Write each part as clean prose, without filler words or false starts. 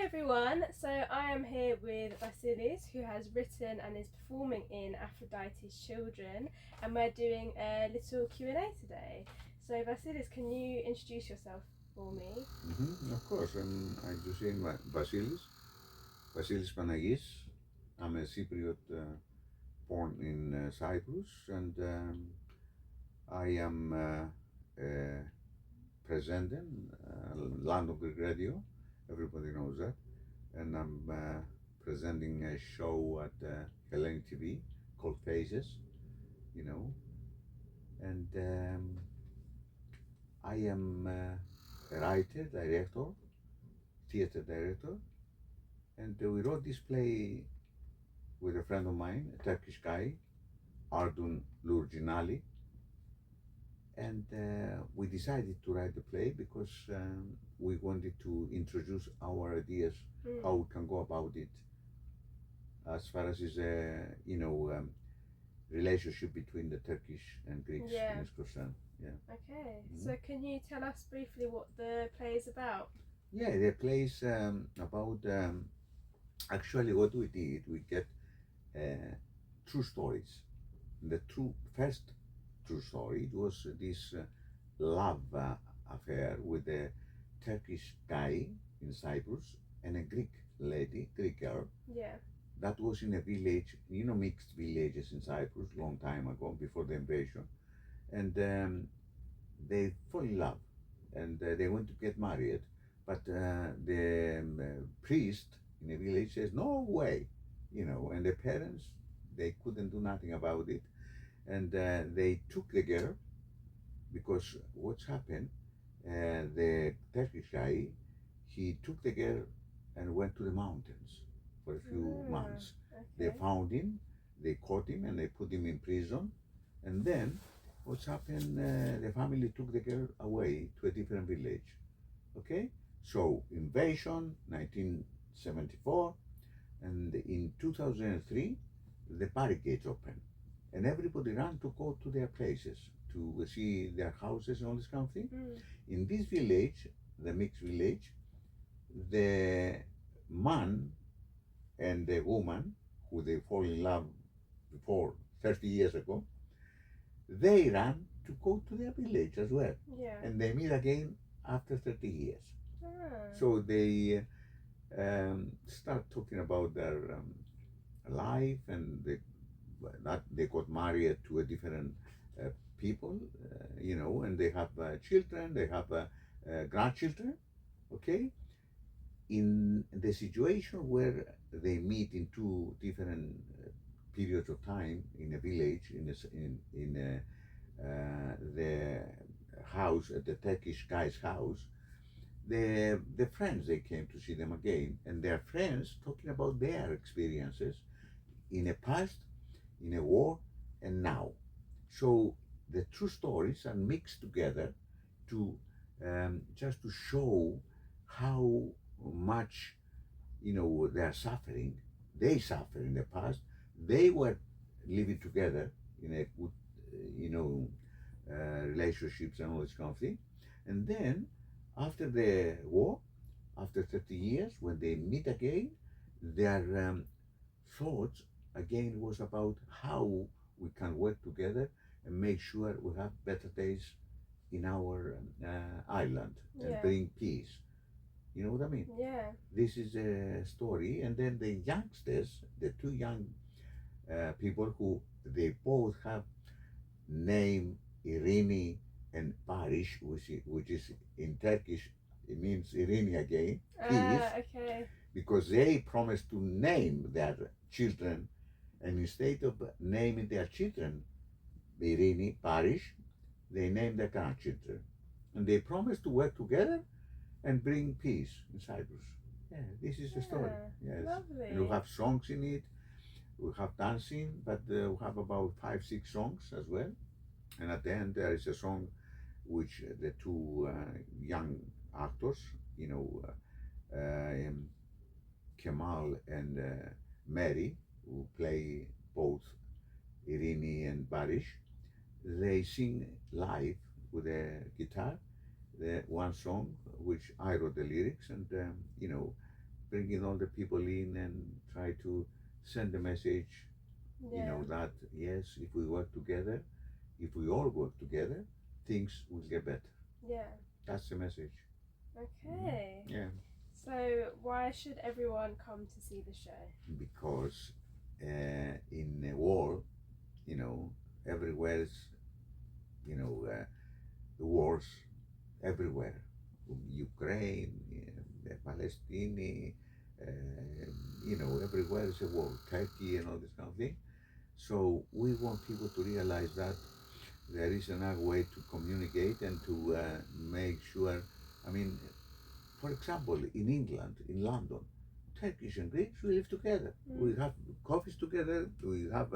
everyone, so I am here with Vasilis, who has written and is performing in Aphrodite's Children, and we're doing a little Q&A today. So Vasilis, can you introduce yourself for me? Of course, I'm Hussein Vasilis Panayis. I'm a Cypriot born in Cyprus, and I am present in Land of Greek Radio. Everybody knows that, and I'm presenting a show at Hellenic TV called Faces, you know, and I am a writer, director, theater director, and we wrote this play with a friend of mine, a Turkish guy, Ardun Lurginali, and we decided to write the play because we wanted to introduce our ideas, how we can go about it, as far as is a relationship between the Turkish and Greeks is concerned. Yeah. Okay, so can you tell us briefly what the play is about? Yeah, the play is about actually what we did. We get true stories. The first true story was this love affair with a Turkish guy in Cyprus and a Greek lady, Greek girl. Yeah. That was in a village, mixed villages in Cyprus, long time ago, before the invasion. And they fall in love, and they want to get married. But the priest in the village says, no way, and the parents, they couldn't do nothing about it. And they took the girl, because what's happened, the Turkish guy, he took the girl and went to the mountains for a few months. Okay. They found him, they caught him, and they put him in prison. And then what's happened, the family took the girl away to a different village. Okay? So, invasion, 1974, and in 2003, the barricades opened. And everybody ran to go to their places, to see their houses and all this kind of thing. In this village, the mixed village, the man and the woman, who they fall in love before 30 years ago, they ran to go to their village as well. Yeah. And they meet again after 30 years. Ah. So they start talking about their life, and they got married to a different people, and they have children, they have grandchildren, okay? In the situation where they meet in two different periods of time in a village, in the house, at the Turkish guy's house, the friends, they came to see them again, and their friends talking about their experiences in the past, in a war, and now. So the true stories are mixed together to just to show how much they are suffering. They suffer in the past. They were living together in a good relationships and all this kind of thing. And then after the war, after 30 years, when they meet again, their thoughts again was about how we can work together and make sure we have better days in our island and bring peace. You know what I mean? Yeah. This is a story. And then the youngsters, the two young people, who they both have name Irini and Parish, which is in Turkish, it means Irini again, peace. Okay. Because they promised to name their children, and instead of naming their children Irini, Parish, they named their grandchildren. And they promised to work together and bring peace in Cyprus. Yeah, this is the story. Yes. Lovely. And we have songs in it, we have dancing, but we have about 5-6 songs as well. And at the end, there is a song which the two young actors, Kemal and Mary, who play both Irini and Barish, they sing live with a guitar the one song which I wrote the lyrics, and bringing all the people in and try to send a message, you Yeah. know, that yes, if we work together, if we all work together, things will get better. Yeah. That's the message. Okay. Yeah, So why should everyone come to see the show? because in the war, you know, everywhere is, you know, the wars everywhere. Ukraine, Palestine, you know, everywhere is a war. Turkey and all this kind of thing. So we want people to realize that there is another way to communicate and to make sure. I mean, for example, in England, in London, Turkish and Greeks, we live together. We have coffees together, we have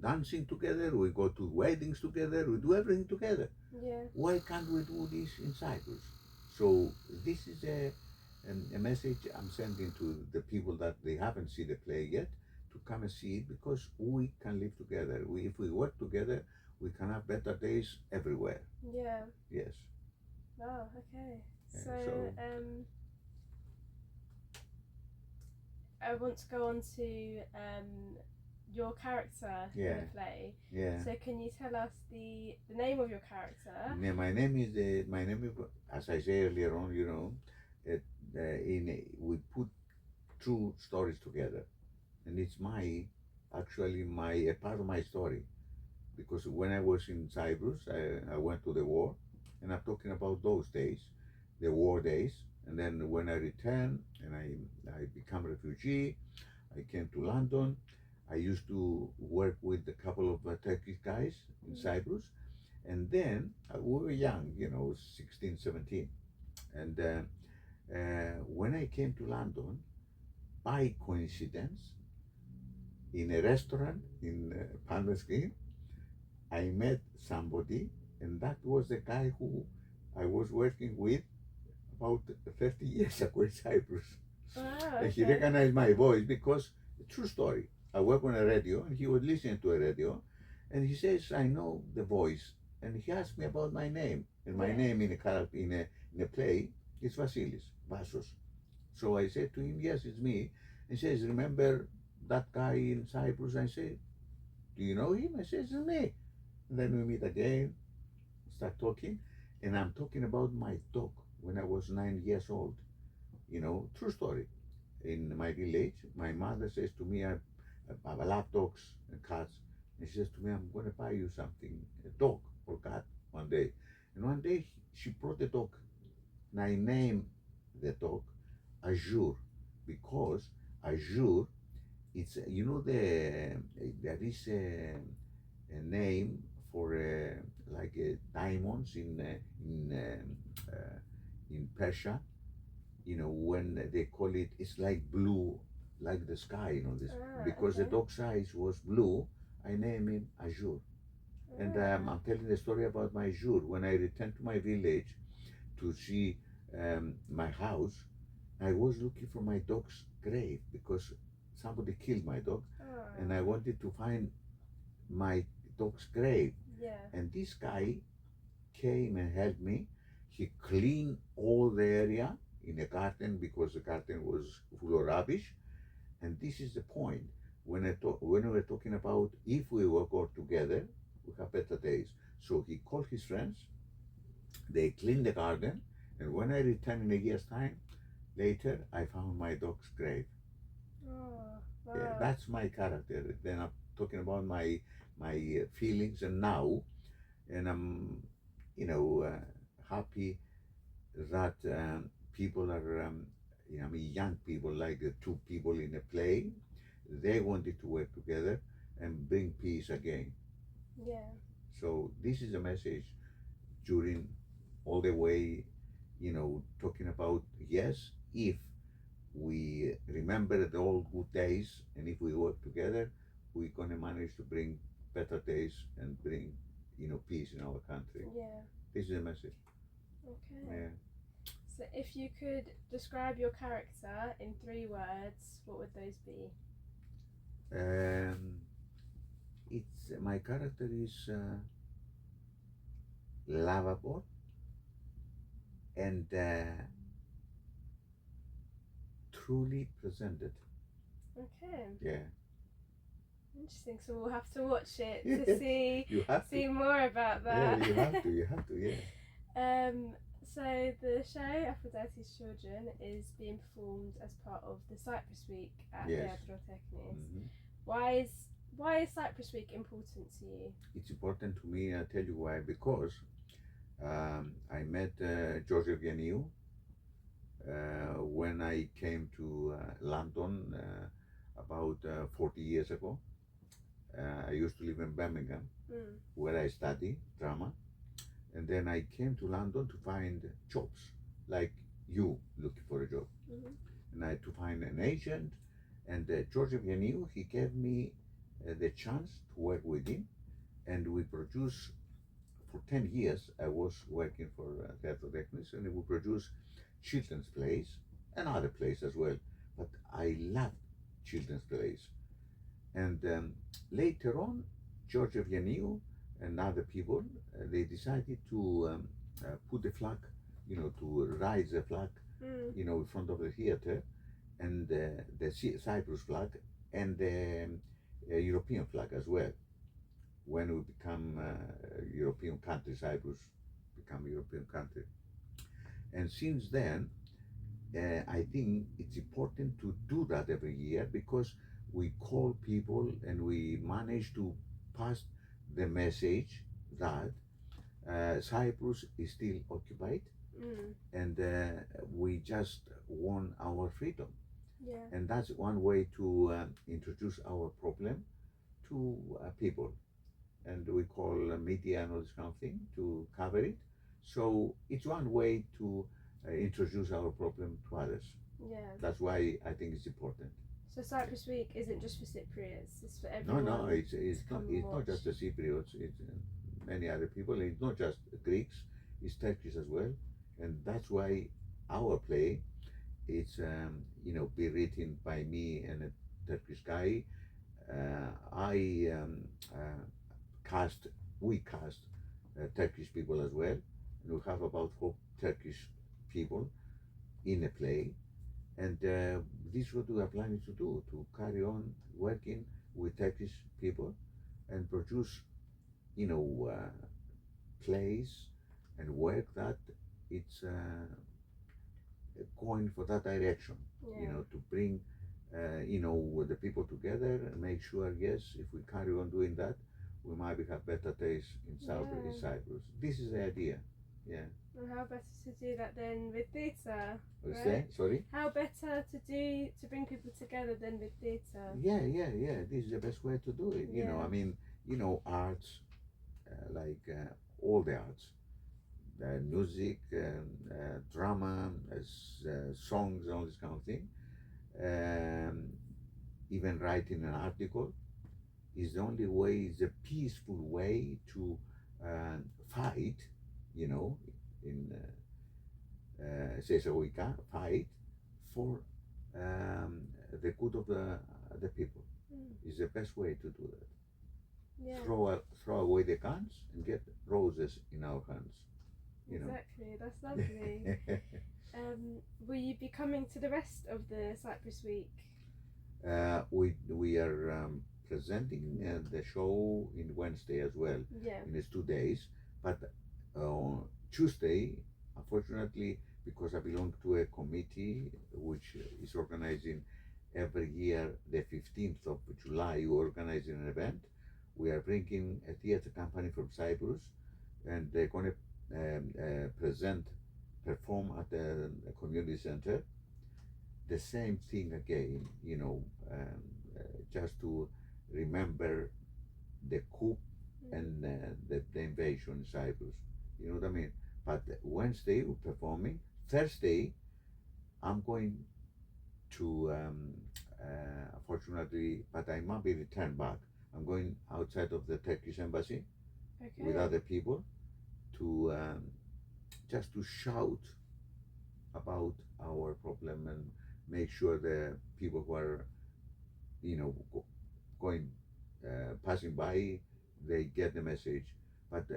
dancing together, we go to weddings together, we do everything together. Yeah. Why can't we do this in Cyprus? So this is a message I'm sending to the people that they haven't seen the play yet to come and see it, because we can live together. If we work together, we can have better days everywhere. Yeah. Yes. Oh, okay. So, so I want to go on to your character in Yeah. the play. Yeah. So can you tell us the name of your character? Yeah, my name is as I say earlier on. You know, we put two stories together, and it's actually my a part of my story, because when I was in Cyprus, I went to the war, and I'm talking about those days, the war days, and then when I returned and I become refugee, I came to London. I used to work with a couple of Turkish guys in Cyprus, and then we were young, you know, 16, 17. And when I came to London, by coincidence, in a restaurant in Palmer's Green, I met somebody, and that was the guy who I was working with about 30 years ago in Cyprus. Oh, And he okay. recognized my voice because, true story, I work on a radio, and he was listening to a radio, and he says, I know the voice. And he asked me about my name. And my Yeah. name in a play is Vasilis, Vasos. So I said to him, yes, it's me. He says, remember that guy in Cyprus? I said, do you know him? I said, it's me. And then we meet again, start talking, and I'm talking about my dog when I was 9 years old. You know, true story. In my village, my mother says to me, I love dogs and cats. And she says to me, I'm going to buy you something, a dog or cat, one day. And one day she brought the dog, and I named the dog Azure, because Azure, it's, you know, there is a name for like diamonds in Persia. You know, when they call it, it's like blue, like the sky. You know this, because the Okay. dog's eyes was blue. I named him Azure. And I'm telling the story about my Azure. When I returned to my village to see my house, I was looking for my dog's grave because somebody killed my dog, and I wanted to find my dog's grave. Yeah. And this guy came and helped me. He cleaned all the area in the garden because the garden was full of rubbish. And this is the point. When we were talking about if we work all together, we have better days. So he called his friends. They cleaned the garden, and when I returned in a year's time later, I found my dog's grave. Oh, wow. Yeah, that's my character. Then I'm talking about my feelings and now, and I'm, you know, happy that people are, you know, I mean, young people, like the two people in a play, they wanted to work together and bring peace again. Yeah. So this is a message during all the way, you know, talking about, yes, if we remember the old good days, and if we work together, we're gonna manage to bring better days and bring, you know, peace in our country. Yeah. This is a message. Okay. Yeah. So if you could describe your character in 3 words, what would those be? It's my character is lovable and truly presented. Okay. Yeah. Interesting. So we'll have to watch it to see You have see to. more about Yeah, that. you have to. You have to. Yeah. So the show Aphrodite's Children is being performed as part of the Cyprus Week at Yes. Theatro Technis. Hmm. Why is Cyprus Week important to you? It's important to me. I'll tell you why. Because I met George Evgeniou when I came to London about 40 years ago. I used to live in Birmingham, where I study drama, and then I came to London to find jobs, like you looking for a job, and I had to find an agent. And George Evgeniou, he gave me the chance to work with him, and we produced for 10 years. I was working for Theatre Technis, and we produced children's plays and other plays as well. But I loved children's plays. And later on, George Evgeniou and other people, they decided to put the flag, to raise the flag, in front of the theater, and the Cyprus flag and the European flag as well. When we become European country, Cyprus become European country. And since then, I think it's important to do that every year, because we call people and we manage to pass the message that Cyprus is still occupied, and we just want our freedom. Yeah. And that's one way to introduce our problem to people. And we call media and all this kind of thing to cover it. So it's one way to introduce our problem to others. Yeah. That's why I think it's important. So Cyprus Week isn't just for Cypriots; it's for everyone. No, it's not just the Cypriots. It's many other people. It's not just Greeks. It's Turkish as well, and that's why our play, it's be written by me and a Turkish guy. We cast Turkish people as well, and we have about 4 Turkish people in a play. And this is what we are planning to do, to carry on working with Turkish people and produce, plays and work that it's going for that direction, to bring, the people together and make sure, yes, if we carry on doing that, we might have better days in Cyprus. This is the idea, yeah. And how better to do that than with theatre? What's that? Sorry? How better to bring people together than with theatre? Yeah. This is the best way to do it. Yeah. Arts, like all the arts, music, drama, songs, all this kind of thing. Even writing an article is the only way, is a peaceful way to fight, in fight for the good of the people. Is the best way to do that. Yeah. Throw away the guns and get roses in our hands. Exactly, that's lovely. Will you be coming to the rest of the Cyprus Week? We are presenting the show in Wednesday as well. Yeah. In these 2 days, but on Tuesday, unfortunately, because I belong to a committee which is organizing every year the 15th of July, we organize an event. We are bringing a theater company from Cyprus, and they're going to perform at the community center. The same thing again, just to remember the coup and the invasion in Cyprus. You know what I mean? But Wednesday we're performing. Thursday, I'm going to, unfortunately, but I might be returned back. I'm going outside of the Turkish embassy with other people to just to shout about our problem and make sure the people who are, going, passing by, they get the message. But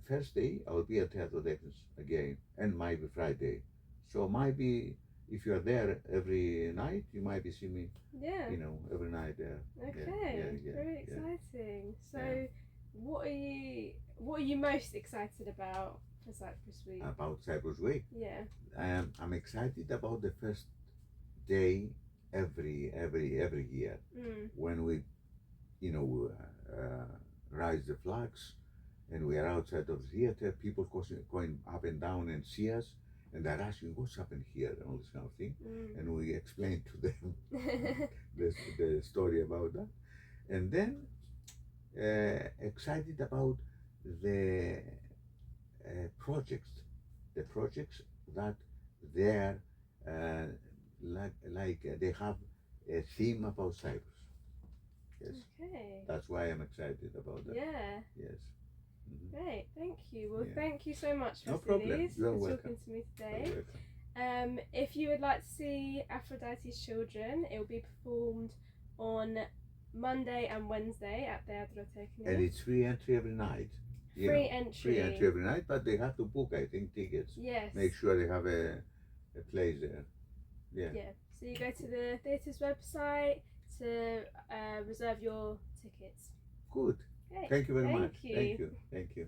Thursday, I will be at Theatre Technis again, and might be Friday. So might be, if you are there every night, you might be seeing me, Yeah. every night there. Okay. Yeah, Very yeah. exciting. So, Yeah. what are you most excited about for Cyprus Week? About Cyprus Week, Yeah. I'm excited about the first day every year Mm. when we, rise the flags, and we are outside of the theater. People going up and down and see us, and they're asking what's happened here and all this kind of thing, Mm. and we explain to them the story about that, and then excited about the projects, the projects that they're uh, they have a theme about Cyprus. Yes, Okay. that's why I'm excited about that. Yeah. Yes. Great. Thank you. Well, Yeah. thank you so much, No problem. Vasilis, You're for welcome. talking to me You're today. welcome. If you would like to see Aphrodite's Children, it will be performed on Monday and Wednesday at the Aphrodite. And it's free entry every night. Free entry. Free entry every night, but they have to book, I think, tickets. Yes. Make sure they have a place there. Yeah. Yeah. So you go to the theatre's website to reserve your tickets. Good. Great. Thank you very much. You. Thank you. Thank you.